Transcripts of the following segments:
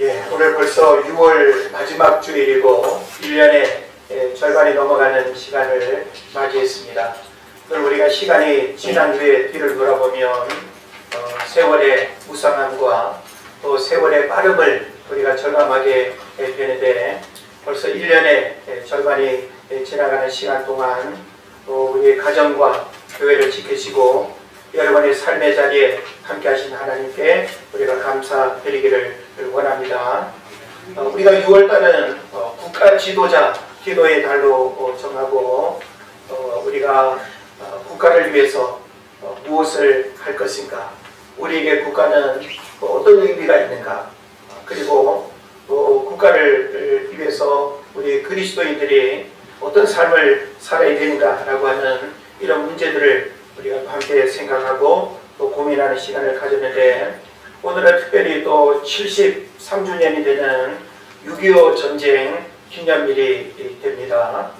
오늘 벌써 6월 마지막 주일이고 1년의 절반이 넘어가는 시간을 맞이했습니다. 오늘 우리가 시간이 지난 후에 뒤를 돌아보면 세월의 무상함과 또 세월의 빠름을 우리가 절감하게 되는데, 벌써 1년의 절반이 지나가는 시간 동안 또 우리의 가정과 교회를 지키시고 여러분의 삶의 자리에 함께 하신 하나님께 우리가 감사드리기를 원합니다. 우리가 6월달은 국가 지도자 기도의 달로 정하고, 우리가 국가를 위해서 무엇을 할 것인가, 우리에게 국가는 어떤 의미가 있는가, 그리고 또 국가를 위해서 우리 그리스도인들이 어떤 삶을 살아야 되는가라고 하는 이런 문제들을 우리가 함께 생각하고 또 고민하는 시간을 가졌는데, 오늘은 특별히 또 73주년이 되는 6.25 전쟁 기념일이 됩니다.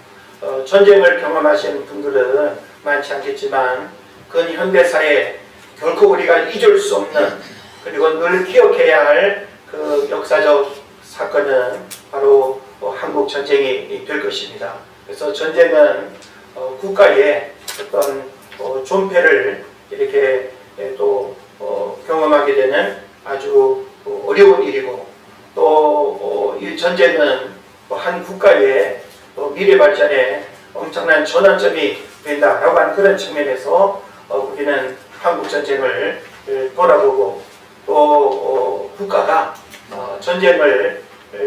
전쟁을 경험하신 분들은 많지 않겠지만 근현대사에 결코 우리가 잊을 수 없는, 그리고 늘 기억해야 할 그 역사적 사건은 바로 한국 전쟁이 될 것입니다. 그래서 전쟁은 국가의 어떤 존폐를 이렇게 또 경험하게 되는 아주 어려운 일이고, 또 이 전쟁은 한 국가의 미래 발전에 엄청난 전환점이 된다라고 하는 그런 측면에서 우리는 한국 전쟁을 돌아보고, 또 국가가 전쟁을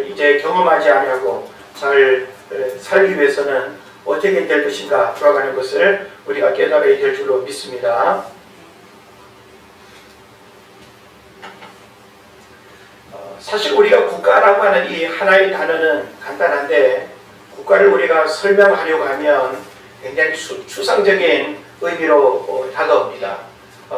이제 경험하지 아니하고 잘 살기 위해서는 어떻게 될 것인가 돌아가는 것을 우리가 깨달아야 될 줄로 믿습니다. 사실 우리가 국가라고 하는 이 하나의 단어는 간단한데, 국가를 우리가 설명하려고 하면 굉장히 추상적인 의미로 다가옵니다.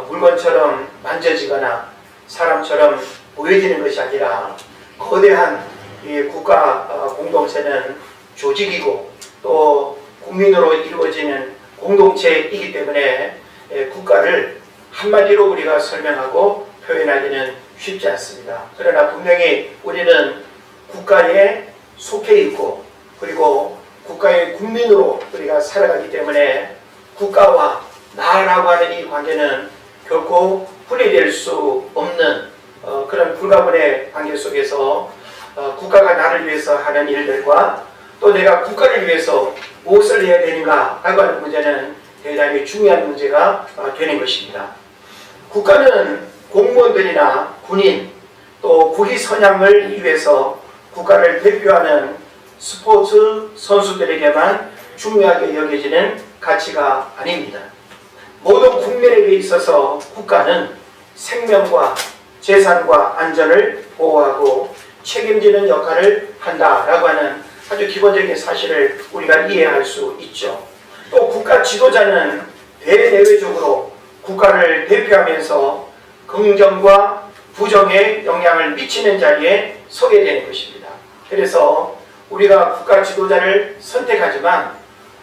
물건처럼 만져지거나 사람처럼 보여지는 것이 아니라, 거대한 이 국가 공동체는 조직이고 또 국민으로 이루어지는 공동체이기 때문에 국가를 한마디로 우리가 설명하고 표현하기는 쉽지 않습니다. 그러나 분명히 우리는 국가에 속해 있고, 그리고 국가의 국민으로 우리가 살아가기 때문에 국가와 나라고 하는 이 관계는 결코 분리될 수 없는 그런 불가분의 관계 속에서 국가가 나를 위해서 하는 일들과 또 내가 국가를 위해서 무엇을 해야 되는가 라고 하는 문제는 대단히 중요한 문제가 되는 것입니다. 국가는 공무원들이나 군인, 또 국위 선양을 위해서 국가를 대표하는 스포츠 선수들에게만 중요하게 여겨지는 가치가 아닙니다. 모든 국민에게 있어서 국가는 생명과 재산과 안전을 보호하고 책임지는 역할을 한다라고 하는 아주 기본적인 사실을 우리가 이해할 수 있죠. 또 국가 지도자는 대내외적으로 국가를 대표하면서 긍정과 부정의 영향을 미치는 자리에 서게 되는 것입니다. 그래서 우리가 국가 지도자를 선택하지만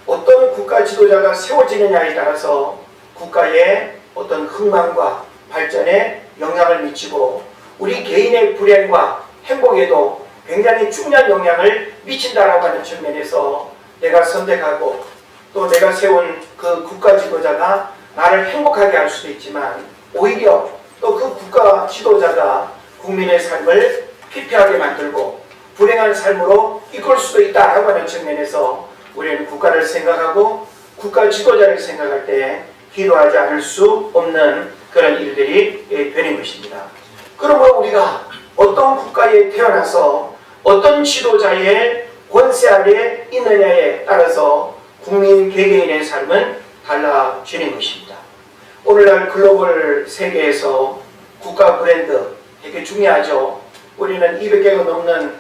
어떤 국가 지도자가 세워지느냐에 따라서 국가의 어떤 흥망과 발전에 영향을 미치고 우리 개인의 불행과 행복에도 굉장히 중요한 영향을 미친다라고 하는 측면에서 내가 선택하고 또 내가 세운 그 국가 지도자가 나를 행복하게 할 수도 있지만, 오히려 또 그 국가 지도자가 국민의 삶을 피폐하게 만들고 불행한 삶으로 이끌 수도 있다라고 하는 측면에서 우리는 국가를 생각하고 국가 지도자를 생각할 때 기도하지 않을 수 없는 그런 일들이 되는 것입니다. 그러므로 우리가 어떤 국가에 태어나서 어떤 지도자의 권세 아래 있느냐에 따라서 국민 개개인의 삶은 달라지는 것입니다. 오늘날 글로벌 세계에서 국가 브랜드 되게 중요하죠. 우리는 200개가 넘는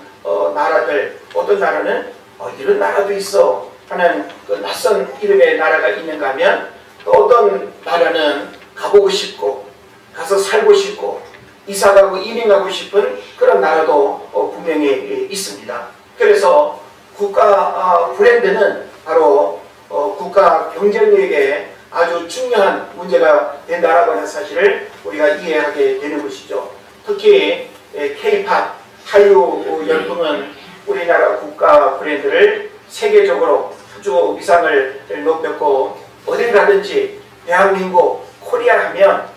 나라들, 어떤 나라는 이런 나라도 있어 하는 그 낯선 이름의 나라가 있는가 하면, 또 어떤 나라는 가보고 싶고 가서 살고 싶고 이사가고 이민가고 싶은 그런 나라도 분명히 있습니다. 그래서 국가 브랜드는 바로 국가 경쟁력에 아주 중요한 문제가 된다라고 하는 사실을 우리가 이해하게 되는 것이죠. 특히 K-팝, 한류 열풍은 우리나라 국가 브랜드를 세계적으로 아주 위상을 높였고, 어딜 가든지 대한민국 코리아 하면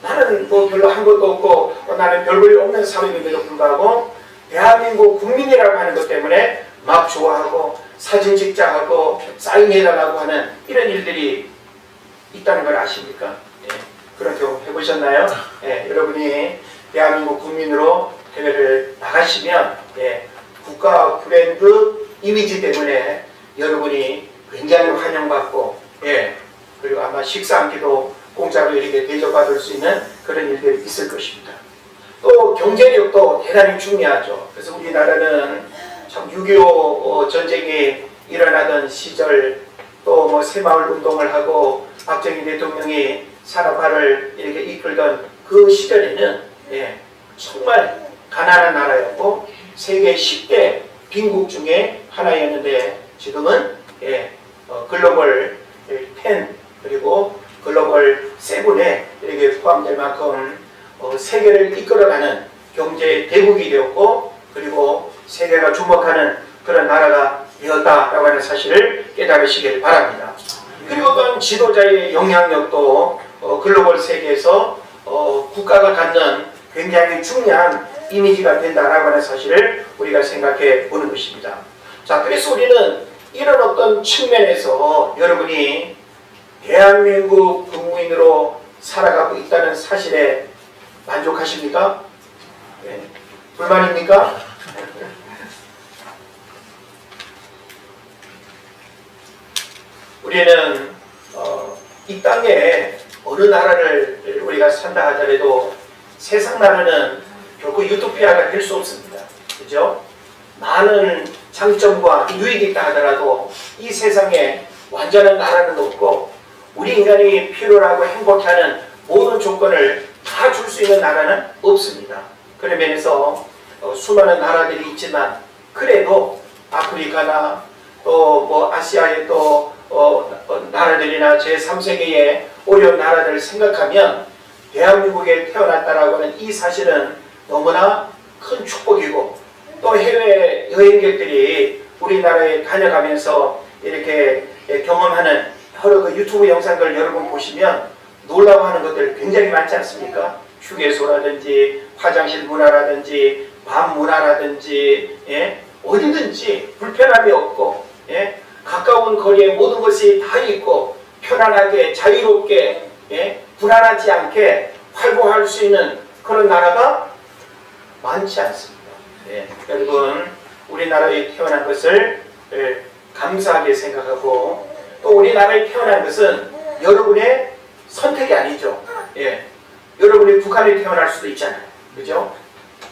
나는 뭐 별로 한 것도 없고 나는 별 볼일 없는 사람임에도 불구하고 대한민국 국민이라고 하는 것 때문에 막 좋아하고 사진 찍자하고 사인해달라고 하는 이런 일들이 있다는 걸 아십니까? 그런 경험 해보셨나요? 여러분이 대한민국 국민으로 해외를 나가시면 국가 브랜드 이미지 때문에 여러분이 굉장히 환영받고 그리고 아마 식사 한 끼도 공짜로 이렇게 대접받을 수 있는 그런 일들이 있을 것입니다. 또 경제력도 대단히 중요하죠. 그래서 우리나라는 참 6.25 전쟁이 일어나던 시절, 또 뭐 새마을 운동을 하고 박정희 대통령이 산업화를 이렇게 이끌던 그 시절에는 정말 가난한 나라였고 세계 10대 빈국 중에 하나였는데, 지금은 글로벌 10 그리고 글로벌 7에 이렇게 포함될 만큼 세계를 이끌어가는 경제 대국이 되었고, 그리고 세계가 주목하는 그런 나라가 되었다라고 하는 사실을 깨달으시길 바랍니다. 그리고 어떤 지도자의 영향력도 글로벌 세계에서 국가가 갖는 굉장히 중요한 이미지가 된다라고 하는 사실을 우리가 생각해 보는 것입니다. 자, 그래서 우리는 이런 어떤 측면에서 여러분이 대한민국 국민으로 살아가고 있다는 사실에 만족하십니까? 불만입니까? 우리는 이 땅에 어느 나라를 우리가 산다 하더라도 세상 나라는 결코 유토피아가 될 수 없습니다. 그죠? 많은 장점과 유익이 있다 하더라도 이 세상에 완전한 나라는 없고, 우리 인간이 필요로 하고 행복해하는 모든 조건을 다 줄 수 있는 나라는 없습니다. 그런 면에서 수많은 나라들이 있지만, 그래도 아프리카나 또 뭐 아시아의 또 나라들이나 제3세계의 어려운 나라들을 생각하면 대한민국에 태어났다라고 하는 이 사실은 너무나 큰 축복이고, 또 해외 여행객들이 우리나라에 다녀가면서 이렇게 경험하는 여러 그 유튜브 영상들 여러분 보시면 놀라워하는 것들 굉장히 많지 않습니까? 휴게소라든지 화장실 문화라든지 밥 문화라든지 어디든지 불편함이 없고 가까운 거리에 모든 것이 다 있고 편안하게 자유롭게 불안하지 않게 활보할 수 있는 그런 나라가 많지 않습니다. 여러분, 우리나라에 태어난 것을 감사하게 생각하고, 또 우리나라에 태어난 것은 여러분의 선택이 아니죠. 여러분이 북한에 태어날 수도 있잖아요. 그죠?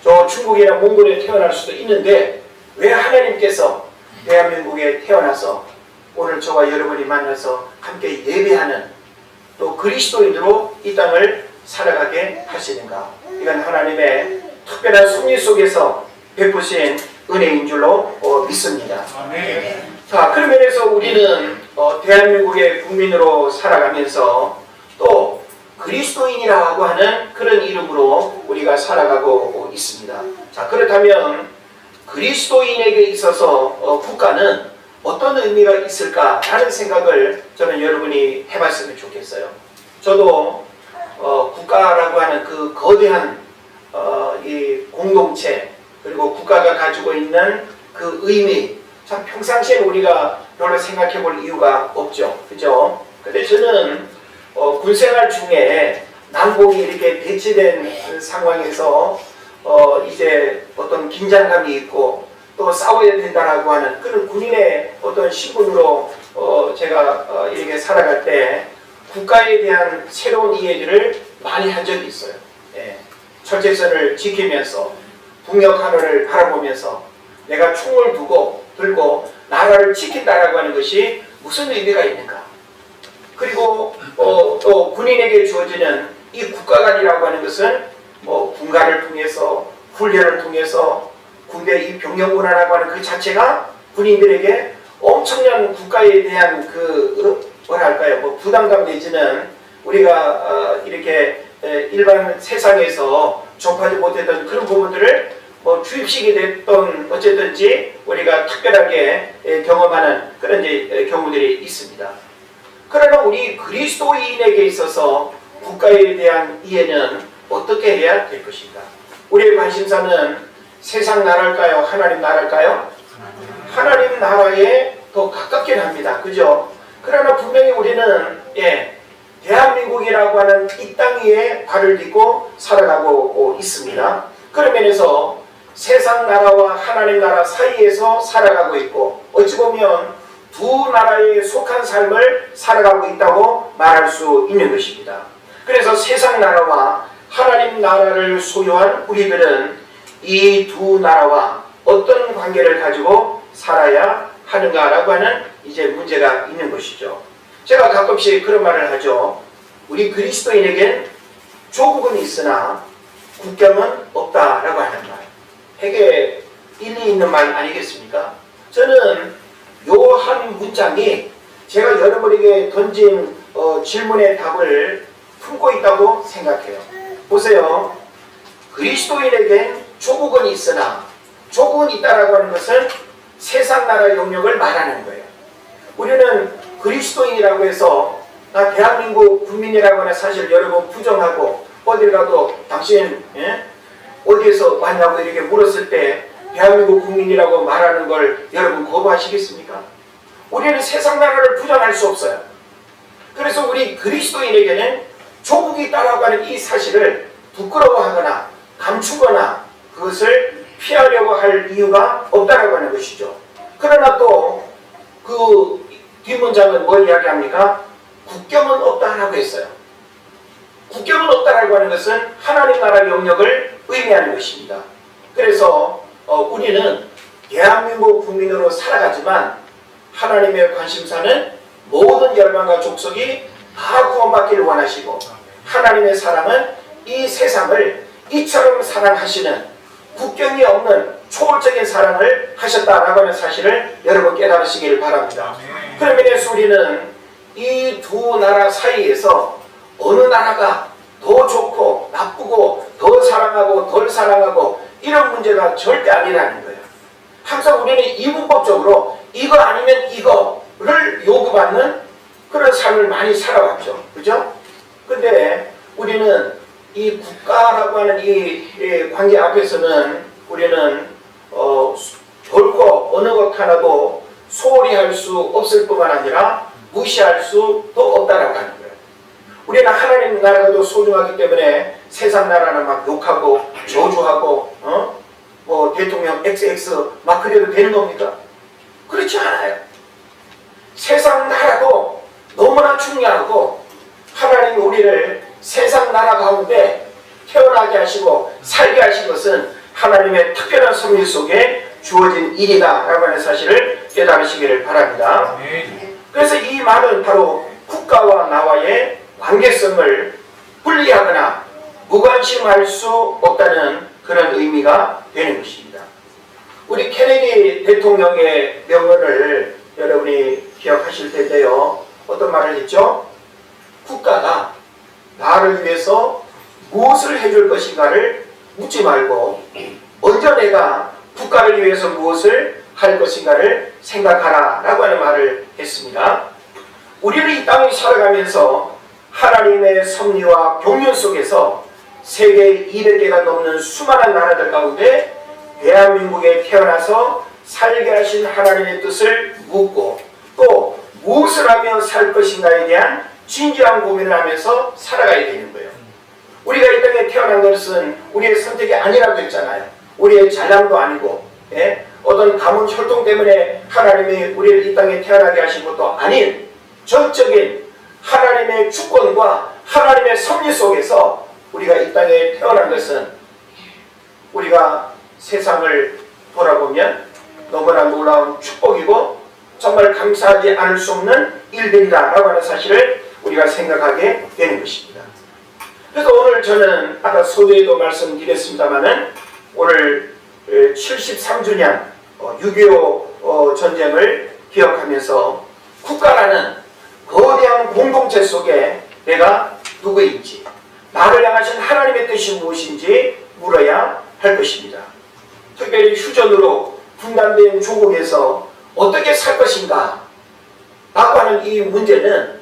저 중국이나 몽골에 태어날 수도 있는데 왜 하나님께서 대한민국에 태어나서 오늘 저와 여러분이 만나서 함께 예배하는, 또 그리스도인으로 이 땅을 살아가게 하시는가? 이건 하나님의 특별한 섭리 속에서 베푸신 은혜인 줄로 믿습니다. 아멘. 자, 그런 면에서 우리는 대한민국의 국민으로 살아가면서 또 그리스도인이라고 하는 그런 이름으로 우리가 살아가고 있습니다. 자, 그렇다면 그리스도인에게 있어서 국가는 어떤 의미가 있을까 하는 생각을 저는 여러분이 해봤으면 좋겠어요. 저도 국가라고 하는 그 거대한 이 공동체, 그리고 국가가 가지고 있는 그 의미, 참 평상시에 우리가 별로 생각해 볼 이유가 없죠. 그죠? 근데 저는 군생활 중에 남북이 이렇게 배치된 상황에서 이제 어떤 긴장감이 있고 또 싸워야 된다라고 하는 그런 군인의 어떤 신분으로 제가 이렇게 살아갈 때 국가에 대한 새로운 이야기를 많이 한 적이 있어요. 철책선을 지키면서 북녘 하늘을 바라보면서 내가 총을 들고 나라를 지킨다라고 하는 것이 무슨 의미가 있는가? 그리고 또 군인에게 주어지는 이 국가관이라고 하는 것은 뭐 군가를 통해서 훈련을 통해서 군대 이 병영 문화라고 하는 그 자체가 군인들에게 엄청난 국가에 대한 뭐랄까요, 뭐 부담감 내지는 우리가 이렇게 일반 세상에서 접하지 못했던 그런 부분들을 뭐 주입식이 됐던 어쨌든지 우리가 특별하게 경험하는 그런 경우들이 있습니다. 그러나 우리 그리스도인에게 있어서 국가에 대한 이해는 어떻게 해야 될 것인가? 우리의 관심사는 세상 나라일까요? 하나님 나라일까요? 하나님 나라에 더 가깝긴 합니다. 그죠? 그러나 분명히 우리는 대한민국이라고 하는 이 땅 위에 발을 딛고 살아가고 있습니다. 그런 면에서 세상 나라와 하나님 나라 사이에서 살아가고 있고 어찌 보면 두 나라에 속한 삶을 살아가고 있다고 말할 수 있는 것입니다. 그래서 세상 나라와 하나님 나라를 소유한 우리들은 이 두 나라와 어떤 관계를 가지고 살아야 하는가라고 하는 이제 문제가 있는 것이죠. 제가 가끔씩 그런 말을 하죠. 우리 그리스도인에겐 조국은 있으나 국경은 없다라고 하는 말. 되게 일리 있는 말 아니겠습니까? 저는 요 한 문장이 제가 여러분에게 던진 질문의 답을 품고 있다고 생각해요. 보세요. 그리스도인에겐 조국은 있으나 조국은 있다라고 하는 것은 세상 나라 영역을 말하는 거예요. 우리는 그리스도인이라고 해서 나 대한민국 국민이라고 하는 사실 여러분 부정하고 어딜 가도 당신 어디에서 왔냐고 이렇게 물었을 때 대한민국 국민이라고 말하는 걸 여러분 거부하시겠습니까? 우리는 세상 나라를 부정할 수 없어요. 그래서 우리 그리스도인에게는 조국이 있다라고 하는 이 사실을 부끄러워하거나 감추거나 그것을 피하려고 할 이유가 없다라고 하는 것이죠. 그러나 또 그 뒷문장은 뭘 이야기합니까? 국경은 없다라고 했어요. 국경은 없다라고 하는 것은 하나님 나라 영역을 의미하는 것입니다. 그래서 우리는 대한민국 국민으로 살아가지만 하나님의 관심사는 모든 열방과 족속이 다 구원받기를 원하시고 하나님의 사랑은 이 세상을 이처럼 사랑하시는 국경이 없는 초월적인 사랑을 하셨다라고 하는 사실을 여러분 깨달으시길 바랍니다. 그런 면에서 우리는 이 두 나라 사이에서 어느 나라가 더 좋고 나쁘고 더 사랑하고 덜 사랑하고 이런 문제가 절대 아니라는 거예요. 항상 우리는 이분법적으로 이거 아니면 이거를 요구받는 그런 삶을 많이 살아왔죠. 그죠? 근데 우리는 이 국가라고 하는 이 관계 앞에서는 우리는 결코 어느 것 하나도 소홀히 할 수 없을 뿐만 아니라 무시할 수도 없다라고 하는 거예요. 우리는 하나님 나라가 소중하기 때문에 세상 나라는 막 욕하고 저주하고 뭐 대통령 XX 막 그래도 되는 겁니까? 그렇지 않아요. 세상 나라도 너무나 중요하고 하나님이 우리를 세상 나라 가운데 태어나게 하시고 살게 하신 것은 하나님의 특별한 섭리 속에 주어진 일이다라고 하는 사실을 깨달으시기를 바랍니다. 그래서 이 말은 바로 국가와 나와의 관계성을 분리하거나 무관심할 수 없다는 그런 의미가 되는 것입니다. 우리 케네디 대통령의 명언을 여러분이 기억하실 텐데요. 어떤 말을 했죠? 국가가 나를 위해서 무엇을 해줄 것인가를 묻지 말고 먼저 내가 국가를 위해서 무엇을 할 것인가를 생각하라 라고 하는 말을 했습니다. 우리는 이 땅을 살아가면서 하나님의 섭리와 경륜 속에서 세계 200개가 넘는 수많은 나라들 가운데 대한민국에 태어나서 살게 하신 하나님의 뜻을 묻고 또 무엇을 하며 살 것인가에 대한 진지한 고민을 하면서 살아가야 되는 거예요. 우리가 이 땅에 태어난 것은 우리의 선택이 아니라고 했잖아요. 우리의 잘남도 아니고 어떤 가문 혈통 때문에 하나님이 우리를 이 땅에 태어나게 하신 것도 아닌 전적인 하나님의 주권과 하나님의 섭리 속에서 우리가 이 땅에 태어난 것은 우리가 세상을 돌아보면 너무나 놀라운 축복이고 정말 감사하지 않을 수 없는 일들이다라고 하는 사실을 우리가 생각하게 되는 것입니다. 그래서 오늘 저는 아까 서두에도 말씀드렸습니다마는 오늘 73주년 6.25 전쟁을 기억하면서 국가라는 거대한 공동체 속에 내가 누구인지 나를 향하신 하나님의 뜻이 무엇인지 물어야 할 것입니다. 특별히 휴전으로 분단된 조국에서 어떻게 살 것인가 라고 하는 이 문제는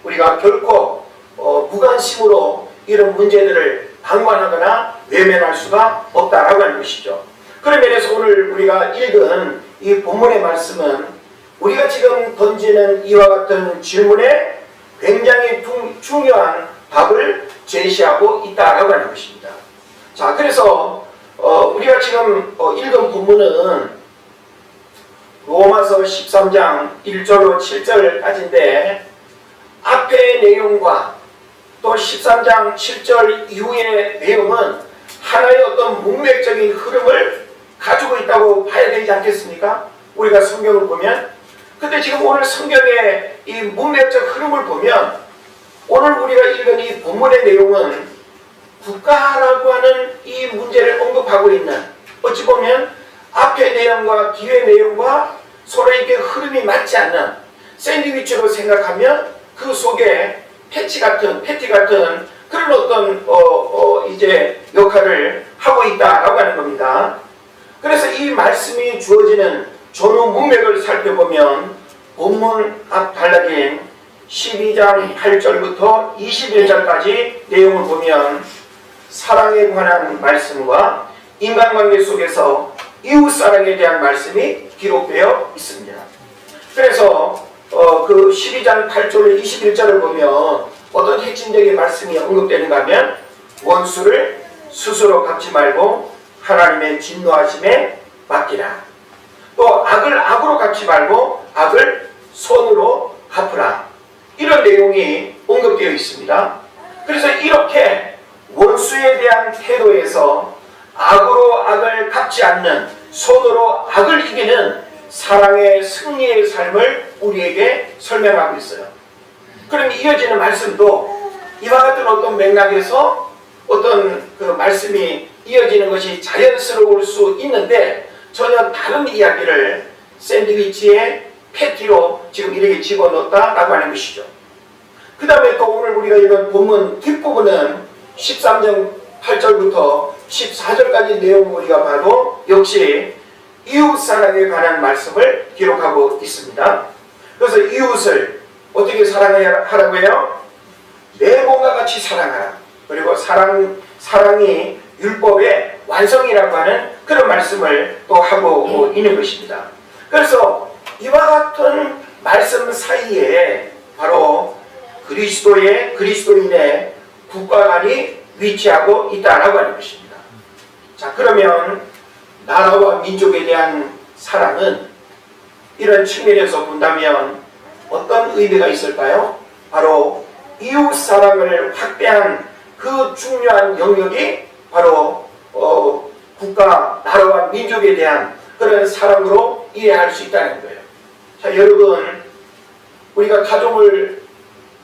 우리가 결코 무관심으로 이런 문제들을 방관하거나 외면할 수가 없다라고 하는 것이죠. 그런 면에서 오늘 우리가 읽은 이 본문의 말씀은 우리가 지금 던지는 이와 같은 질문에 굉장히 중요한 답을 제시하고 있다라고 하는 것입니다. 자, 그래서 우리가 지금 읽은 본문은 로마서 13장 1절로 7절까지인데 앞의 내용과 또 13장 7절 이후의 내용은 하나의 어떤 문맥적인 흐름을 가지고 있다고 봐야 되지 않겠습니까? 우리가 성경을 보면. 근데 지금 오늘 성경의 이 문맥적 흐름을 보면 오늘 우리가 읽은 이 본문의 내용은 국가라고 하는 이 문제를 언급하고 있는, 어찌 보면 앞의 내용과 뒤의 내용과 서로 이렇게 흐름이 맞지 않는 샌드위치로 생각하면 그 속에 패티 같은 그런 어떤 이제 역할을 하고 있다라고 하는 겁니다. 그래서 이 말씀이 주어지는 전후 문맥을 살펴보면 본문 앞 단락인 12장 8절부터 21절까지 내용을 보면 사랑에 관한 말씀과 인간관계 속에서 이웃사랑에 대한 말씀이 기록되어 있습니다. 그래서 그 12장 8절로 21절을 보면 어떤 핵심적인 말씀이 언급되는가 하면 원수를 스스로 갚지 말고 하나님의 진노하심에 맡기라. 또 악을 악으로 갚지 말고 악을 선으로 갚으라. 이런 내용이 언급되어 있습니다. 그래서 이렇게 원수에 대한 태도에서 악으로 악을 갚지 않는 선으로 악을 이기는 사랑의 승리의 삶을 우리에게 설명하고 있어요. 그럼 이어지는 말씀도 이와 같은 어떤 맥락에서 어떤 그 말씀이 이어지는 것이 자연스러울 수 있는데 전혀 다른 이야기를 샌드위치에 패티로 지금 이렇게 집어넣었다라고 하는 것이죠. 그 다음에 또 오늘 우리가 읽은 본문 뒷부분은 13장 8절부터 14절까지 내용을 우리가 봐도 역시 이웃사랑에 관한 말씀을 기록하고 있습니다. 그래서 이웃을 어떻게 사랑하라고 해요? 내 몸과 같이 사랑하라. 그리고 사랑이 율법의 완성이라고 하는 그런 말씀을 또 하고 있는 것입니다. 그래서 이와 같은 말씀 사이에 바로 그리스도인의 국가관이 위치하고 있다라고 하는 것입니다. 자, 그러면 나라와 민족에 대한 사랑은 이런 측면에서 본다면 어떤 의미가 있을까요? 바로 이웃 사랑을 확대한 그 중요한 영역이 바로 국가, 나라와 민족에 대한 그런 사랑으로 이해할 수 있다는 거예요. 자, 여러분, 우리가 가족을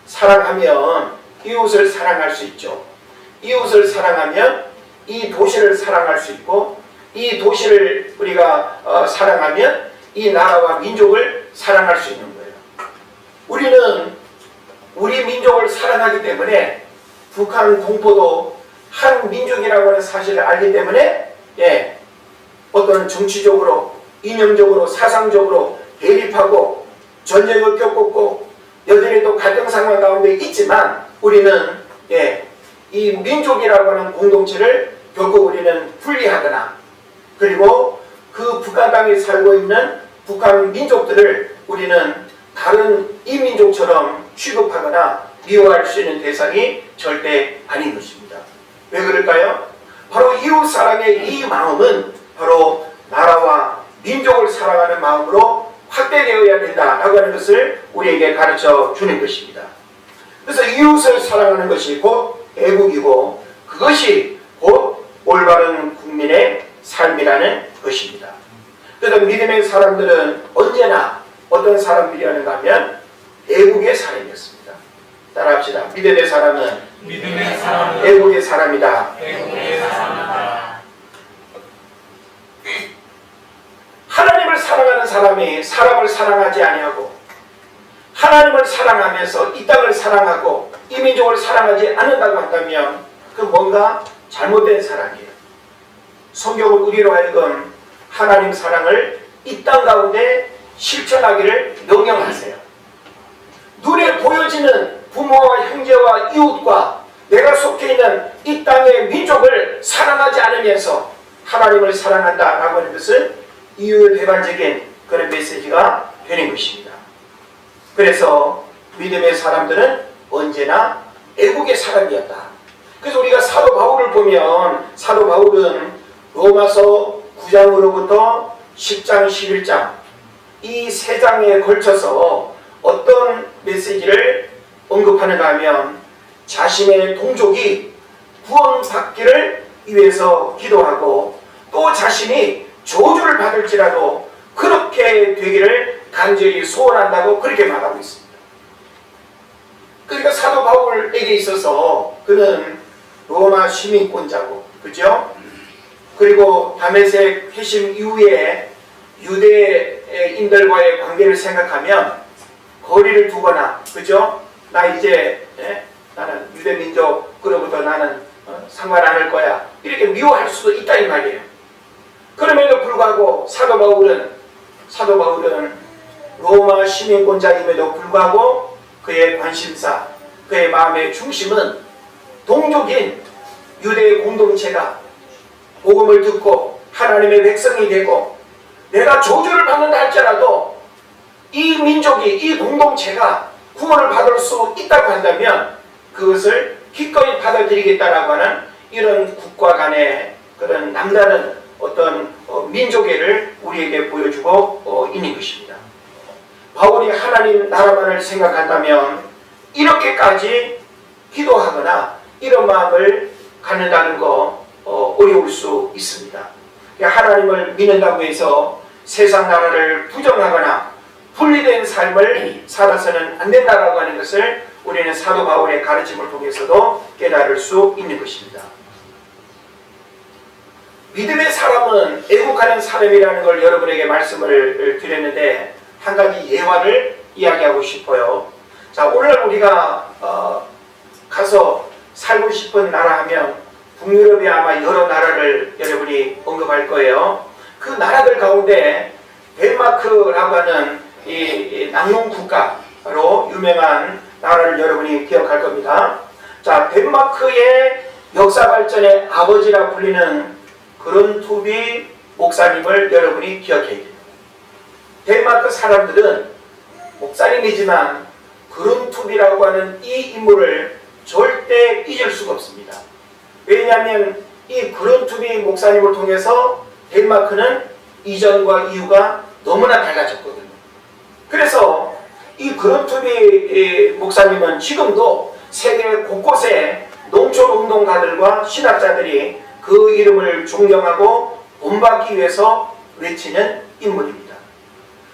사랑하면 이웃을 사랑할 수 있죠. 이웃을 사랑하면 이 도시를 사랑할 수 있고, 이 도시를 우리가 사랑하면 이 나라와 민족을 사랑할 수 있는 거예요. 우리는 우리 민족을 사랑하기 때문에 북한 공포도 한 민족이라고 하는 사실을 알기 때문에 어떤 정치적으로, 이념적으로, 사상적으로 대립하고 전쟁을 겪었고 여전히 또 갈등 상황 가운데 있지만 우리는 이 민족이라고 하는 공동체를 결코 우리는 분리하거나 그리고 그 북한 땅에 살고 있는 북한 민족들을 우리는 다른 이민족처럼 취급하거나 미워할 수 있는 대상이 절대 아닌 것입니다. 왜 그럴까요? 바로 이웃 사랑의 이 마음은 바로 나라와 민족을 사랑하는 마음으로 확대되어야 된다라고 하는 것을 우리에게 가르쳐 주는 것입니다. 그래서 이웃을 사랑하는 것이 곧 애국이고 그것이 곧 올바른 국민의 삶이라는 것입니다. 그래서 믿음의 사람들은 언제나 어떤 사람들이었는가 하면 애국의 사람이었습니다. 따라합시다. 믿음의 사람은 애국의 사람이다. 하나님을 사랑하는 사람이 사람을 사랑하지 아니하고 하나님을 사랑하면서 이 땅을 사랑하고 이 민족을 사랑하지 않는다고 한다면 그 뭔가 잘못된 사람이에요. 성경을 우리로 하여금 하나님 사랑을 이 땅 가운데 실천하기를 명령하세요. 눈에 보여지는 부모와 형제와 이웃과 내가 속해 있는 이 땅의 민족을 사랑하지 않으면서 하나님을 사랑한다라고 하는 것은 이율배반적인 그런 메시지가 되는 것입니다. 그래서 믿음의 사람들은 언제나 애국의 사람이었다. 그래서 우리가 사도 바울을 보면 사도 바울은 로마서 9장으로부터 10장, 11장 이 세 장에 걸쳐서 어떤 메시지를 언급하는가 하면 자신의 동족이 구원받기를 위해서 기도하고 또 자신이 저주를 받을지라도 그렇게 되기를 간절히 소원한다고 그렇게 말하고 있습니다. 그러니까 사도 바울에게 있어서 그는 로마 시민권자고, 그죠? 그리고 다메섹 회심 이후에 유대인들과의 관계를 생각하면 거리를 두거나, 그죠? 나 이제 나는 유대민족 그로부터 나는 상관 안 할 거야, 이렇게 미워할 수도 있다 이 말이에요. 그럼에도 불구하고 사도 바울은 로마 시민권자임에도 불구하고 그의 관심사, 그의 마음의 중심은 동족인 유대 공동체가 복음을 듣고 하나님의 백성이 되고 내가 저주를 받는다 할지라도 이 민족이, 이 공동체가 구원을 받을 수 있다고 한다면 그것을 기꺼이 받아들이겠다라고 하는 이런 국가 간의 그런 남다른 어떤 민족애를 우리에게 보여주고 있는 것입니다. 바울이 하나님 나라만을 생각한다면 이렇게까지 기도하거나 이런 마음을 갖는다는 거 어려울 수 있습니다. 하나님을 믿는다고 해서 세상 나라를 부정하거나 분리된 삶을 살아서는 안 된다라고 하는 것을 우리는 사도 바울의 가르침을 통해서도 깨달을 수 있는 것입니다. 믿음의 사람은 애국하는 사람이라는 걸 여러분에게 말씀을 드렸는데 한 가지 예화를 이야기하고 싶어요. 자, 오늘 우리가 가서 살고 싶은 나라 하면 북유럽에 아마 여러 나라를 여러분이 언급할 거예요. 그 나라들 가운데 덴마크라고 하는 이 낙농 국가로 유명한 나라를 여러분이 기억할 겁니다. 자, 덴마크의 역사 발전의 아버지라 불리는 그룬투비 목사님을 여러분이 기억해야 됩니다. 덴마크 사람들은 목사님이지만 그룬투비라고 하는 이 인물을 절대 잊을 수가 없습니다. 왜냐하면 이 그룬투비 목사님을 통해서 덴마크는 이전과 이후가 너무나 달라졌거든요. 그래서 이 그룬투비 목사님은 지금도 세계 곳곳에 농촌운동가들과 신학자들이 그 이름을 존경하고 본받기 위해서 외치는 인물입니다.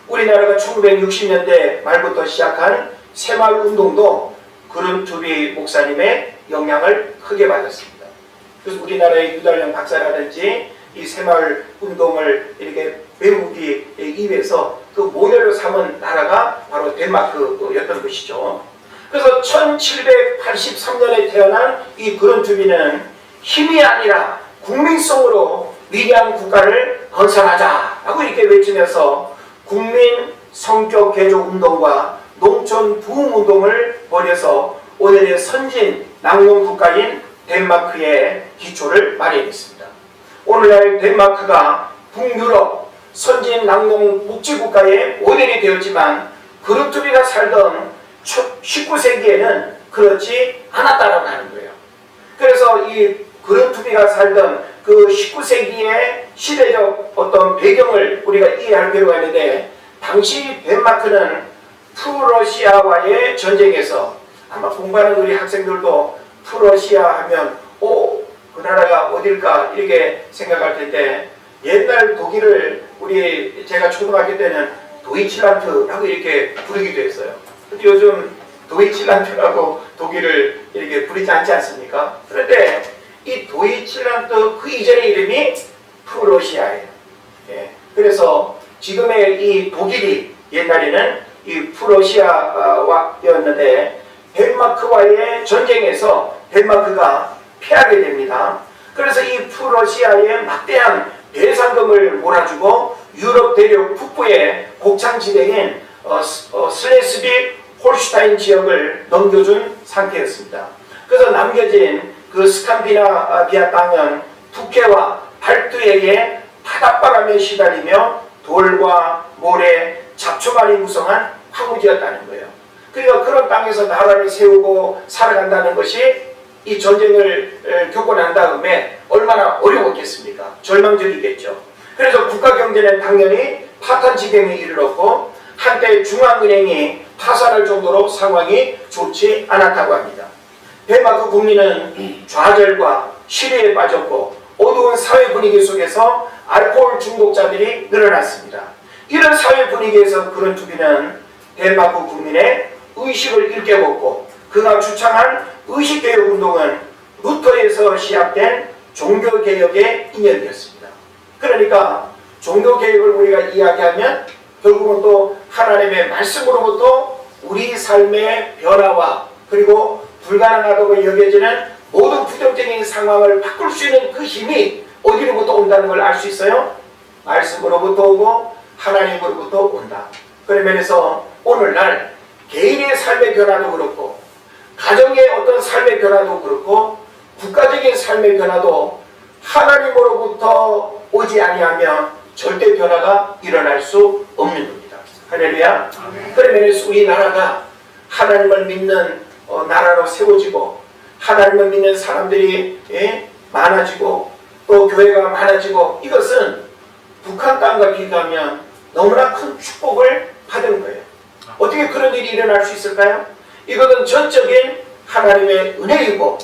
우리나라가 1960년대 말부터 시작한 새마을운동도 그룬투비 목사님의 영향을 크게 받았습니다. 그래서 우리나라의 유달령 박사라든지 이 새마을운동을 이렇게 배우기 위해서 그 모델로 삼은 나라가 바로 덴마크였던 것이죠. 그래서 1783년에 태어난 이 그룬투비는 힘이 아니라 국민성으로 위대한 국가를 건설하자라고 이렇게 외치면서 국민 성격 개조 운동과 농촌 부흥 운동을 벌여서 오늘의 선진 낙농 국가인 덴마크의 기초를 마련했습니다. 오늘날 덴마크가 북유럽 선진 낙농 복지국가의 모델이 되었지만 그룬투비가 살던 19세기에는 그렇지 않았다라고 하는 거예요. 그래서 이 그룬투비가 살던 그 19세기의 시대적 어떤 배경을 우리가 이해할 필요가 있는데 당시 덴마크는 프러시아와의 전쟁에서 아마 공부하는 우리 학생들도 프러시아 하면 그 나라가 어딜까 이렇게 생각할 텐데 옛날 독일을 제가 초등학교 때는 도이칠란드라고 이렇게 부르기도 했어요. 근데 요즘 도이칠란드라고 독일을 이렇게 부르지 않지 않습니까? 그런데 이 도이칠란드 그 이전의 이름이 프러시아예요. 그래서 지금의 이 독일이 옛날에는 이 프러시아였는데 덴마크와의 전쟁에서 덴마크가 패하게 됩니다. 그래서 이 프러시아에 막대한 배상금을 몰아주고 유럽 대륙 북부의 곡창지대인 슬레스비 홀슈타인 지역을 넘겨준 상태였습니다. 그래서 남겨진 그 스칸디나비아 땅은 북해와 발트해의 바닷바람에 시달리며 돌과 모래, 잡초만이 구성한 황무지였다는 거예요. 그러니까 그런 땅에서 나라를 세우고 살아간다는 것이 이 전쟁을 겪고 난 다음에 얼마나 어려웠겠습니까? 절망적이겠죠. 그래서 국가 경제는 당연히 파탄 지경에 이르렀고 한때 중앙은행이 파산할 정도로 상황이 좋지 않았다고 합니다. 덴마크 국민은 좌절과 시리에 빠졌고 어두운 사회 분위기 속에서 알코올 중독자들이 늘어났습니다. 이런 사회 분위기에서 그런투비는 덴마크 국민의 의식을 일깨웠고 그가 주창한 의식개혁 운동은 루터에서 시작된 종교개혁의 인연이었습니다. 그러니까 종교개혁을 우리가 이야기하면 결국은 또 하나님의 말씀으로부터 우리 삶의 변화와 그리고 불가능하다고 여겨지는 모든 부정적인 상황을 바꿀 수 있는 그 힘이 어디로부터 온다는 걸 알 수 있어요? 말씀으로부터 오고 하나님으로부터 온다. 그런 면에서 오늘날 개인의 삶의 변화도 그렇고 가정의 어떤 삶의 변화도 그렇고 국가적인 삶의 변화도 하나님으로부터 오지 아니하면 절대 변화가 일어날 수 없는 겁니다. 할렐루야. 그런 면에서 우리나라가 하나님을 믿는 나라로 세워지고 하나님을 믿는 사람들이 많아지고 또 교회가 많아지고 이것은 북한 땅과 비교하면 너무나 큰 축복을 받은 거예요. 어떻게 그런 일이 일어날 수 있을까요? 이것은 전적인 하나님의 은혜이고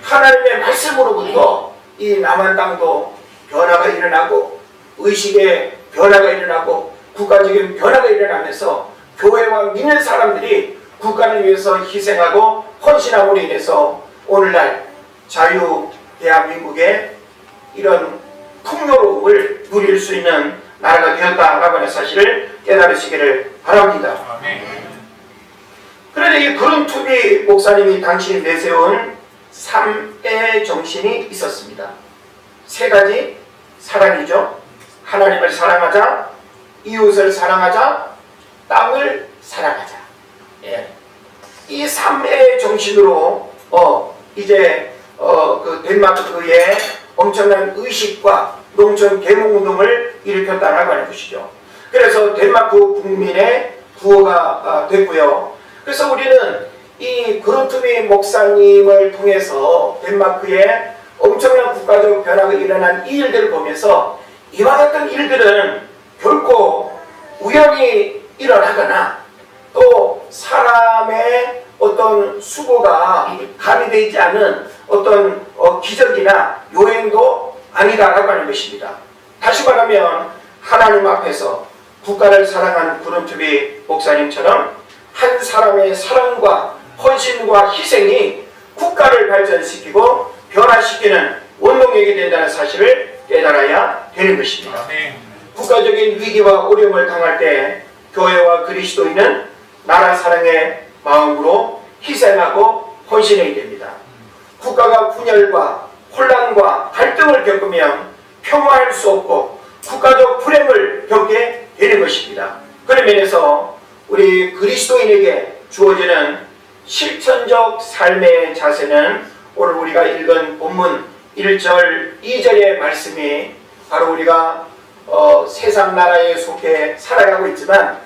하나님의 말씀으로부터 이 남한 땅도 변화가 일어나고 의식의 변화가 일어나고 국가적인 변화가 일어나면서 교회와 믿는 사람들이 국가를 위해서 희생하고 헌신함으로 인해서 오늘날 자유 대한민국의 이런 풍요로움을 누릴 수 있는 나라가 되었다라고 하는 사실을 깨달으시기를 바랍니다. 그런데 이 그룬투비 목사님이 당신이 내세운 3의 정신이 있었습니다. 3가지 사랑이죠. 하나님을 사랑하자, 이웃을 사랑하자, 땅을 사랑하자. 이 3의 정신으로 이제 그 덴마크의 엄청난 의식과 농촌 계몽운동을 일으켰다라고 하는 것이죠. 그래서 덴마크 국민의 구호가 됐고요. 그래서 우리는 이 그룬투비 목사님을 통해서 덴마크의 엄청난 국가적 변화가 일어난 이 일들을 보면서 이와 같은 일들은 결코 우연히 일어나거나 또 사람의 어떤 수고가 가미되지 않은 어떤 기적이나 요행도 아니다라고 하는 것입니다. 다시 말하면 하나님 앞에서 국가를 사랑하는 그룬투비 목사님처럼 한 사람의 사랑과 헌신과 희생이 국가를 발전시키고 변화시키는 원동력이 된다는 사실을 깨달아야 되는 것입니다. 국가적인 위기와 어려움을 당할 때 교회와 그리스도인은 나라 사랑의 마음으로 희생하고 헌신해야 됩니다. 국가가 분열과 혼란과 갈등을 겪으면 평화할 수 없고 국가적 불행을 겪게 되는 것입니다. 그런 면에서 우리 그리스도인에게 주어지는 실천적 삶의 자세는 오늘 우리가 읽은 본문 1절, 2절의 말씀이 바로 우리가 세상 나라에 속해 살아가고 있지만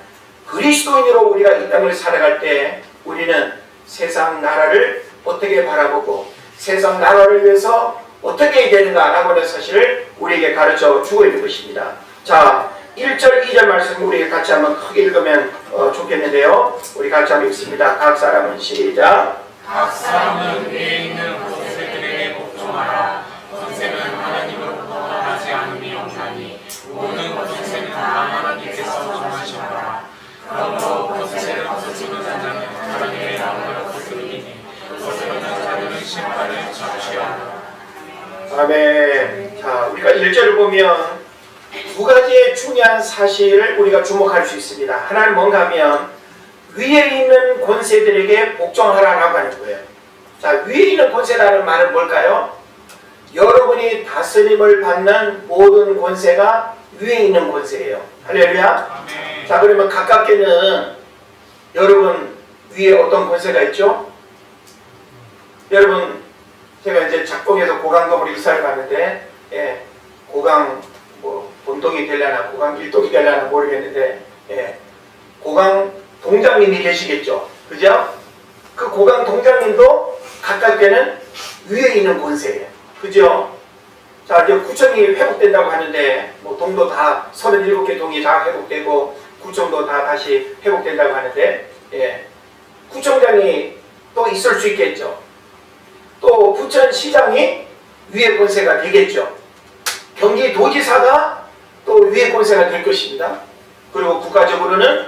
그리스도인으로 우리가 이 땅을 살아갈 때 우리는 세상 나라를 어떻게 바라보고 세상 나라를 위해서 어떻게 해야 되는가라고 하는 사실을 우리에게 가르쳐 주고 있는 것입니다. 자, 1절, 2절 말씀 우리 같이 한번 크게 읽으면 좋겠는데요. 우리 같이 한번 읽습니다. 각 사람은 시작. 각 사람은 위에 있는 권세들에게 복종하라. 권세는 하나님으로부터 나지 않음이 없나니 모든 권세는 다 하나님께서 정하시노라. 그러므로 권세를 거스르는 자는 하나님의 나라를 거스르리니 거스르는 자들은 심판을 자취하노라. 아멘. 자, 우리가 1절을 보면 두 가지의 중요한 사실을 우리가 주목할 수 있습니다. 하나는 뭔가 하면 위에 있는 권세들에게 복종하라라고 하는 거예요. 자, 위에 있는 권세라는 말은 뭘까요? 여러분이 다스림을 받는 모든 권세가 위에 있는 권세예요. 할렐루야. 아멘. 자, 그러면 가깝게는 여러분 위에 어떤 권세가 있죠? 여러분, 제가 이제 작동에서 고강동으로 이사를 갔는데, 고강 뭐 본동이 되려나 고강 일동이 되려나 모르겠는데, 고강 동장님이 계시겠죠, 그죠? 그 고강 동장님도 가깝게는 위에 있는 권세예요, 그죠? 자, 이제 구청이 회복된다고 하는데, 뭐 동도 다 37개 동이 다 회복되고 구청도 다 다시 회복된다고 하는데, 구청장이 또 있을 수 있겠죠. 또 부천시장이 위의 권세가 되겠죠. 경기도지사가 또 위의 권세가 될 것입니다. 그리고 국가적으로는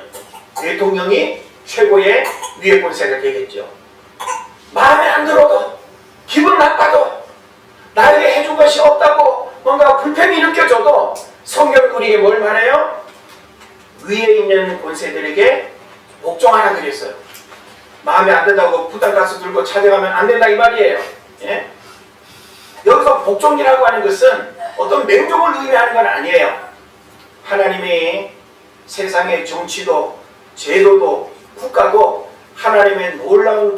대통령이 최고의 위의 권세가 되겠죠. 마음에 안 들어도, 기분 나빠도, 나에게 해준 것이 없다고 뭔가 불평이 느껴져도 성경은 우리에게 뭘 말해요? 위에 있는 권세들에게 복종하라 그랬어요. 마음에 안 든다고 부담가스 들고 찾아가면 안 된다 이 말이에요. 여기서 복종이라고 하는 것은 어떤 맹종을 의미하는 건 아니에요. 하나님이 세상의 정치도 제도도 국가도 하나님의 놀라운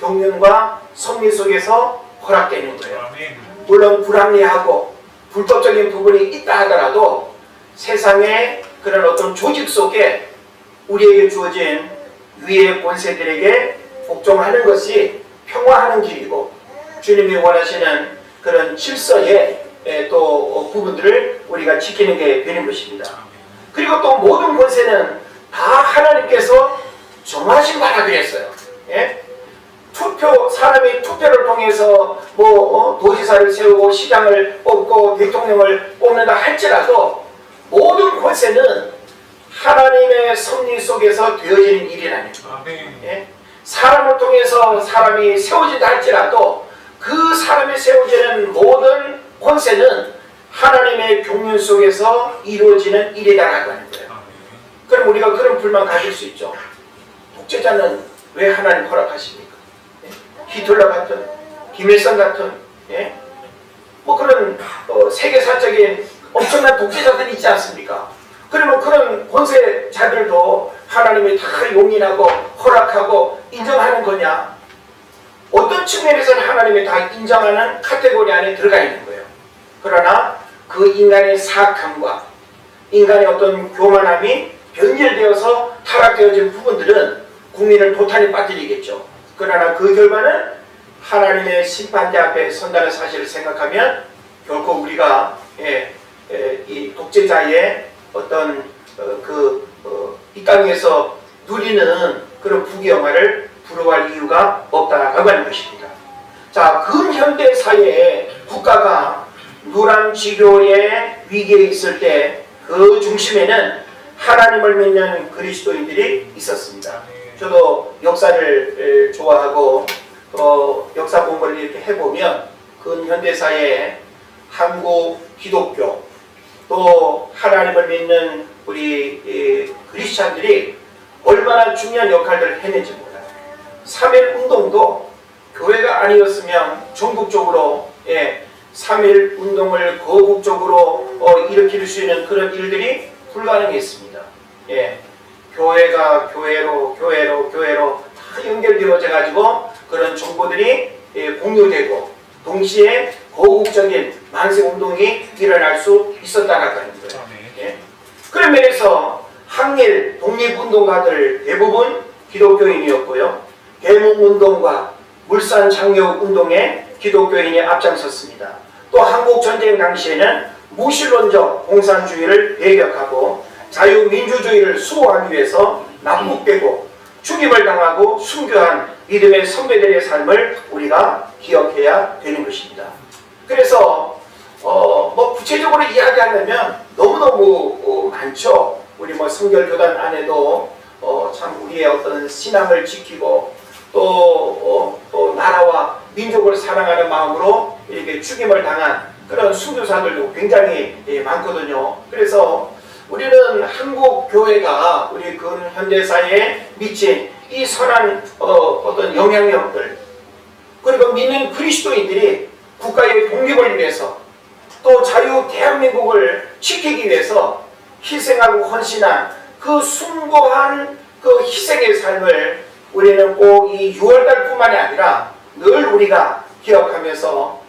경륜과 섭리 속에서 허락되는 거예요. 물론 불합리하고 불법적인 부분이 있다 하더라도 세상의 그런 어떤 조직 속에 우리에게 주어진 위의 권세들에게 복종하는 것이 평화하는 길이고 주님이 원하시는 그런 질서의 또 부분들을 우리가 지키는 게 되는 것입니다. 그리고 또 모든 권세는 다 하나님께서 정하신 바라 그랬어요. 사람이 투표를 통해서 도지사를 세우고 시장을 뽑고 대통령을 뽑는다 할지라도 모든 권세는 하나님의 섭리 속에서 되어지는 일이라는 거예요. 사람을 통해서 사람이 세워진다 할지라도 그 사람이 세워지는 모든 권세는 하나님의 경륜 속에서 이루어지는 일이다라고 하는 거예요. 그럼 우리가 그런 불만 가질 수 있죠. 독재자는 왜 하나님 허락하십니까? 히틀러 같은, 김일성 같은, 뭐 그런 세계사적인 엄청난 독재자들이 있지 않습니까? 그러면 그런 권세자들도 하나님이 다 용인하고 허락하고 인정하는 거냐? 어떤 측면에서는 하나님이 다 인정하는 카테고리 안에 들어가 있는 거예요. 그러나 그 인간의 사악함과 인간의 어떤 교만함이 변질되어서 타락되어진 부분들은 국민을 도탄에 빠뜨리겠죠. 그러나 그 결과는 하나님의 심판대 앞에 선다는 사실을 생각하면 결코 우리가 이 독재자의 어떤 이 땅에서 누리는 그런 부귀영화를 부러워할 이유가 없다라고 하는 것입니다. 자, 근현대 사회에 국가가 누람지교의 위기에 있을 때 그 중심에는 하나님을 믿는 그리스도인들이 있었습니다. 저도 역사를 좋아하고 또 역사 공부를 이렇게 해보면 근현대 사회에 한국 기독교 또 하나님을 믿는 우리 크리스찬들이 얼마나 중요한 역할들을 해낸지 몰라요. 3.1 운동도 교회가 아니었으면 전국적으로 3.1 운동을 거국적으로 일으킬 수 있는 그런 일들이 불가능했습니다. 교회가 교회로 다 연결되어져 가지고 그런 정보들이 공유되고 동시에 거국적인 만세운동이 일어날 수 있었다는 거예요. 그런 면에서 항일 독립운동가들 대부분 기독교인이었고요. 대목운동과 물산장려운동에 기독교인이 앞장섰습니다. 또 한국전쟁 당시에는 무신론적 공산주의를 배격하고 자유민주주의를 수호하기 위해서 납북되고 죽임을 당하고 순교한 믿음의 선배들의 삶을 우리가 기억해야 되는 것입니다. 그래서 뭐 구체적으로 이야기하려면 너무너무 많죠. 우리 뭐 성결교단 안에도 참 우리의 어떤 신앙을 지키고 또 나라와 민족을 사랑하는 마음으로 이렇게 죽임을 당한 그런 순교사들도 굉장히 많거든요. 그래서 우리는 한국 교회가 우리 근현대사에 미친 이 선한 어떤 영향력들 그리고 믿는 그리스도인들이 국가의 독립을 위해서 또 자유 대한민국을 지키기 위해서 희생하고 헌신한 그 숭고한 그 희생의 삶을 우리는 꼭 이 6월달뿐만이 아니라 늘 우리가 기억하면서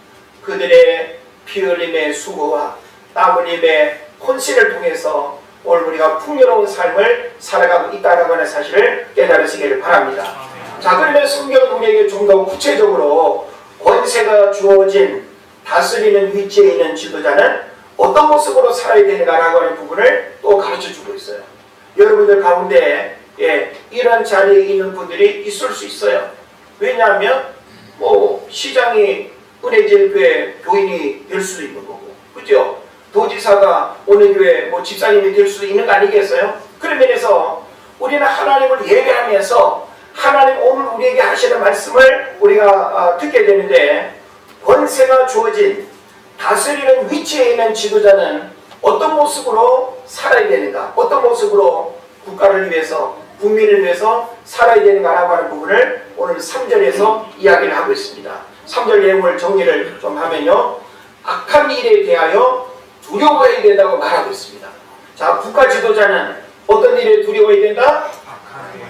그들의 피 흘림의 수고와 땀 흘림의 헌신을 통해서 오늘 우리가 풍요로운 삶을 살아가고 있다는 하는 사실을 깨달으시기를 바랍니다. 자, 그러면 성경은 우리에게 좀 더 구체적으로 권세가 주어진 다스리는 위치에 있는 지도자는 어떤 모습으로 살아야 되는가라고 하는 부분을 또 가르쳐주고 있어요. 여러분들 가운데 이런 자리에 있는 분들이 있을 수 있어요. 왜냐하면 시장이 은혜질 교회 교인이 될 수도 있는 거고, 그죠? 도지사가 어느 교회 집사님이 될 수도 있는 거 아니겠어요? 그런 면에서 우리는 하나님을 예배하면서 하나님 오늘 우리에게 하시는 말씀을 우리가 듣게 되는데, 권세가 주어진 다스리는 위치에 있는 지도자는 어떤 모습으로 살아야 되는가, 어떤 모습으로 국가를 위해서 국민을 위해서 살아야 되는가라고 하는 부분을 오늘 3절에서 이야기를 하고 있습니다. 3절 내용을 정리를 좀 하면요, 악한 일에 대하여 두려워해야 된다고 말하고 있습니다. 자, 국가 지도자는 어떤 일에 두려워해야 된다?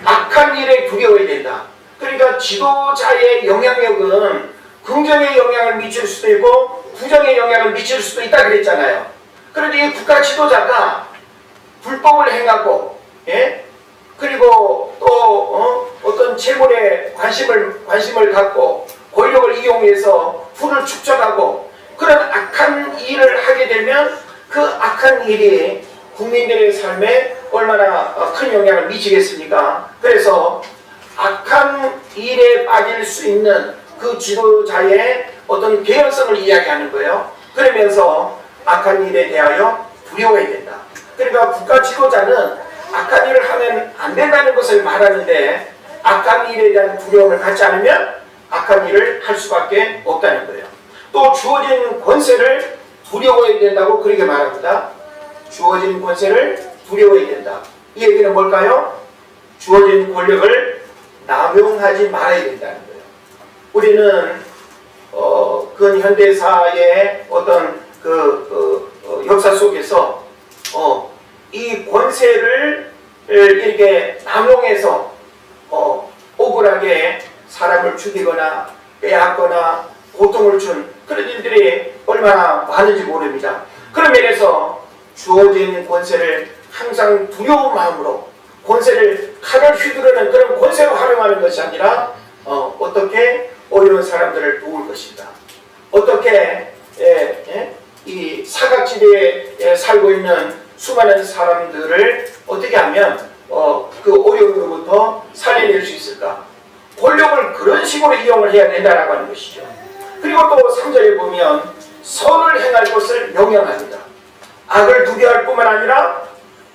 악한 일에 두려워해야 된다. 그러니까 지도자의 영향력은 긍정의 영향을 미칠 수도 있고 부정의 영향을 미칠 수도 있다 그랬잖아요. 그런데 이 국가 지도자가 불법을 행하고, 그리고 또 어떤 재물에 관심을 갖고 권력을 이용해서 부를 축적하고 그런 악한 일을 하게 되면 그 악한 일이 국민들의 삶에 얼마나 큰 영향을 미치겠습니까? 그래서 악한 일에 빠질 수 있는 그 지도자의 어떤 개연성을 이야기하는 거예요. 그러면서 악한 일에 대하여 두려워해야 된다. 그러니까 국가 지도자는 악한 일을 하면 안 된다는 것을 말하는데, 악한 일에 대한 두려움을 갖지 않으면 악한 일을 할 수밖에 없다는 거예요. 또 주어진 권세를 두려워해야 된다고 그렇게 말합니다. 주어진 권세를 두려워해야 된다. 이 얘기는 뭘까요? 주어진 권력을 남용하지 말아야 된다는 거예요. 우리는 근현대사의 어떤 역사 속에서 이 권세를 이렇게 남용해서 억울하게 사람을 죽이거나 빼앗거나 고통을 준 그런 일들이 얼마나 많은지 모릅니다. 그런 면에서 주어진 권세를 항상 두려운 마음으로 권세를 칼을 휘두르는 그런 권세로 활용하는 것이 아니라 어떻게 어려운 사람들을 도울 것인가, 어떻게 이 사각지대에 살고 있는 수많은 사람들을 어떻게 하면 그 어려움으로부터 살려낼 수 있을까, 권력을 그런 식으로 이용을 해야 된다라고 하는 것이죠. 그리고 또 3절에 보면 선을 행할 것을 명령합니다. 악을 두려워할 뿐만 아니라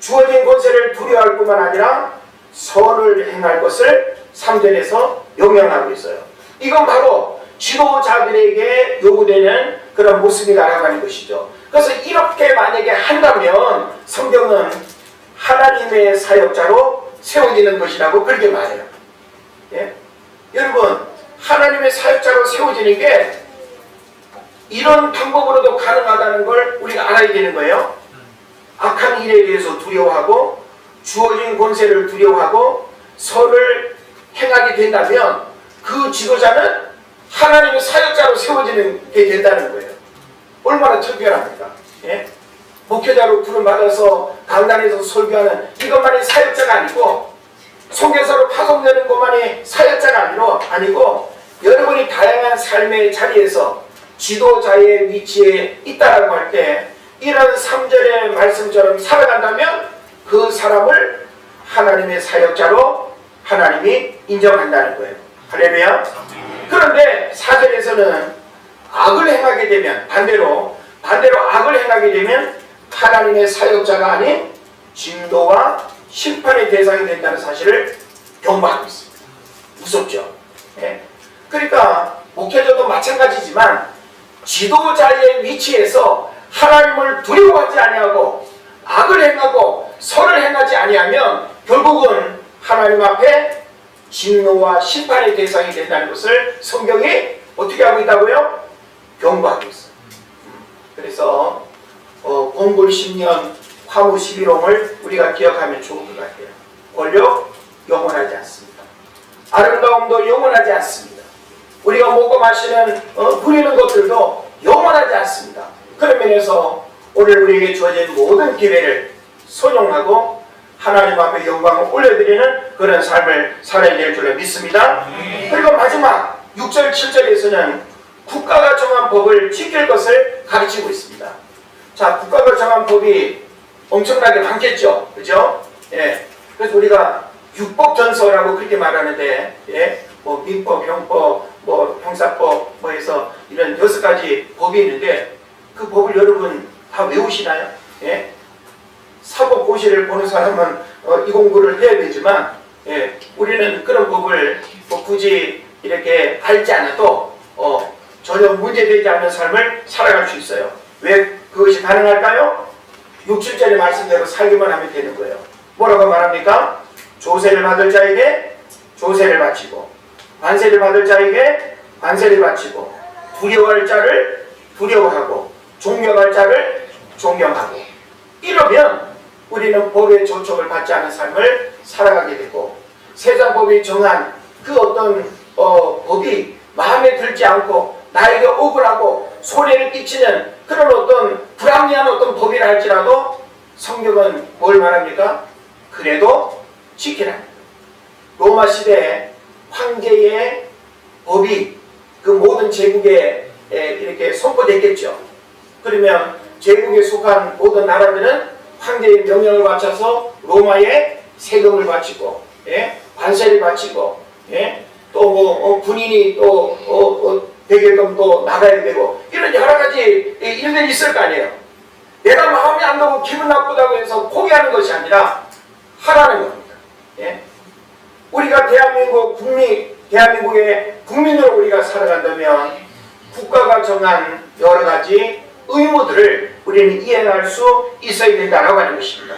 주어진 권세를 두려워할 뿐만 아니라 선을 행할 것을 3절에서 명령하고 있어요. 이건 바로 지도자들에게 요구되는 그런 모습이라고 하는 것이죠. 그래서 이렇게 만약에 한다면 성경은 하나님의 사역자로 세워지는 것이라고 그렇게 말해요. 여러분, 하나님의 사역자로 세워지는 게 이런 방법으로도 가능하다는 걸 우리가 알아야 되는 거예요. 악한 일에 대해서 두려워하고 주어진 권세를 두려워하고 선을 행하게 된다면 그 지도자는 하나님의 사역자로 세워지는 게 된다는 거예요. 얼마나 특별합니까? 목회자로 부름받아서 강단에서 설교하는 이것만이 사역자가 아니고, 선교사로 파송되는 것만이 사역자가 아니고 여러분이 다양한 삶의 자리에서 지도자의 위치에 있다라고 할 때 이런 3절의 말씀처럼 살아간다면 그 사람을 하나님의 사역자로 하나님이 인정한다는 거예요. 할렐루야. 그런데 4절에서는 악을 행하게 되면 반대로 악을 행하게 되면 하나님의 사역자가 아닌 진도와 심판의 대상이 된다는 사실을 경고하고 있습니다. 무섭죠? 그러니까 목회자도 마찬가지지만 지도자의 위치에서 하나님을 두려워하지 아니하고 악을 행하고 선을 행하지 아니하면 결국은 하나님 앞에 진노와 심판의 대상이 된다는 것을 성경이 어떻게 하고 있다고요? 경고하고 있어요. 그래서 공불 10년, 화무 11홍을 우리가 기억하면 좋을 것 같아요. 권력 영원하지 않습니다. 아름다움도 영원하지 않습니다. 우리가 먹고 마시는 누리는 것들도 영원하지 않습니다. 그런 면에서 오늘 우리에게 주어진 모든 기회를 선용하고 하나님 앞에 영광을 올려드리는 그런 삶을 살아야 될 줄로 믿습니다. 그리고 마지막 6절 7절에서는 국가가 정한 법을 지킬 것을 가르치고 있습니다. 자, 국가가 정한 법이 엄청나게 많겠죠, 그죠? 예. 그래서 우리가 율법전서라고 그렇게 말하는데, 예, 뭐 민법, 형법, 뭐 형사법, 뭐 해서 이런 6가지 법이 있는데 그 법을 여러분 다 외우시나요? 예? 사법고시를 보는 사람은 이 공부를 해야 되지만, 예, 우리는 그런 법을 뭐 굳이 이렇게 알지 않아도 전혀 문제되지 않는 삶을 살아갈 수 있어요. 왜 그것이 가능할까요? 6, 7절의 말씀대로 살기만 하면 되는 거예요. 뭐라고 말합니까? 조세를 받을 자에게 조세를 바치고, 관세를 받을 자에게 관세를 바치고, 두려워할 자를 두려워하고, 존경할 자를 존경하고. 이러면 우리는 법의 조촉을 받지 않은 삶을 살아가게 되고, 세상 법이 정한 그 어떤 법이 마음에 들지 않고 나에게 억울하고 손해를 끼치는 그런 어떤 불합리한 어떤 법이라 할지라도 성경은 뭘 말합니까? 그래도 지키라. 로마 시대에 황제의 법이 그 모든 제국에 이렇게 선포됐겠죠. 그러면 제국에 속한 모든 나라들은 황제의 명령을 바쳐서 로마에 세금을 바치고, 예? 관세를 바치고, 예? 또 군인이 또 백일금도 나가야 되고, 이런 여러 가지 일들이 있을 거 아니에요. 내가 마음이 안 나고 기분 나쁘다고 해서 포기하는 것이 아니라 하라는 겁니다. 예? 우리가 대한민국의 국민으로 우리가 살아간다면 국가가 정한 여러 가지 의무들을 우리는 이행할 수 있어야 된다고 하는 것입니다.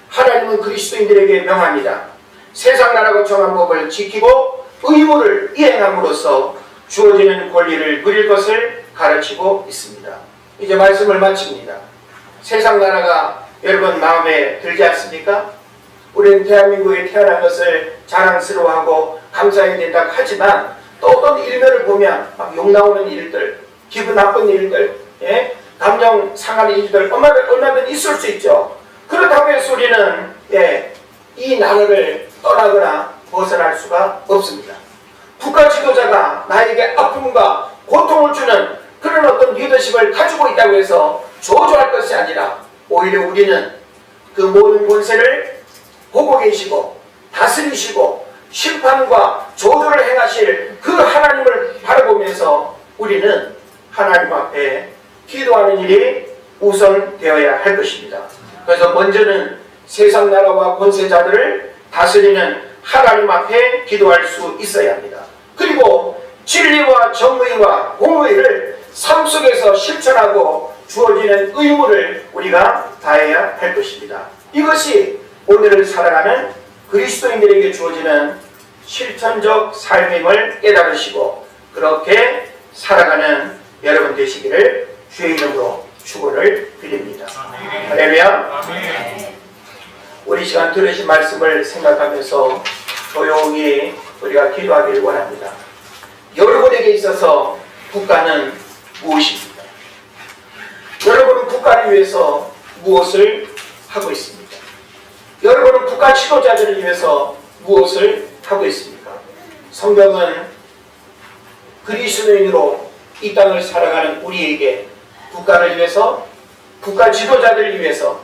하나님은 그리스도인들에게 명합니다. 세상 나라가 정한 법을 지키고 의무를 이행함으로써 주어지는 권리를 누릴 것을 가르치고 있습니다. 이제 말씀을 마칩니다. 세상 나라가 여러분 마음에 들지 않습니까? 우리는 대한민국에 태어난 것을 자랑스러워하고 감사해야 된다 하지만 또 어떤 일면을 보면 막 욕 나오는 일들, 기분 나쁜 일들, 예? 감정 상하는 일들 얼마든지 있을 수 있죠. 그렇다고 해서 우리는 이 나라를 떠나거나 벗어날 수가 없습니다. 국가 지도자가 나에게 아픔과 고통을 주는 그런 어떤 리더십을 가지고 있다고 해서 저주할 것이 아니라 오히려 우리는 그 모든 권세를 보고 계시고 다스리시고 심판과 저주를 행하실 그 하나님을 바라보면서 우리는 하나님 앞에 기도하는 일이 우선되어야 할 것입니다. 그래서 먼저는 세상 나라와 권세자들을 다스리는 하나님 앞에 기도할 수 있어야 합니다. 그리고 진리와 정의와 공의를 삶 속에서 실천하고 주어지는 의무를 우리가 다해야 할 것입니다. 이것이 오늘을 살아가는 그리스도인들에게 주어지는 실천적 삶임을 깨달으시고 그렇게 살아가는 여러분 되시기를 주의 이름으로 축원을 드립니다. 할렐루야. 우리 시간 들으신 말씀을 생각하면서 조용히 우리가 기도하기를 원합니다. 여러분에게 있어서 국가는 무엇입니까? 여러분은 국가를 위해서 무엇을 하고 있습니까? 여러분은 국가 지도자들을 위해서 무엇을 하고 있습니까? 성경은 그리스도인으로 이 땅을 살아가는 우리에게 국가를 위해서, 국가 지도자들을 위해서,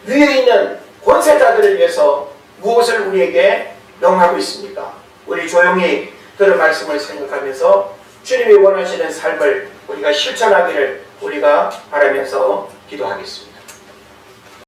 위에 있는 권세자들을 위해서 무엇을 우리에게 명하고 있습니까? 우리 조용히 그런 말씀을 생각하면서 주님이 원하시는 삶을 우리가 실천하기를 우리가 바라면서 기도하겠습니다.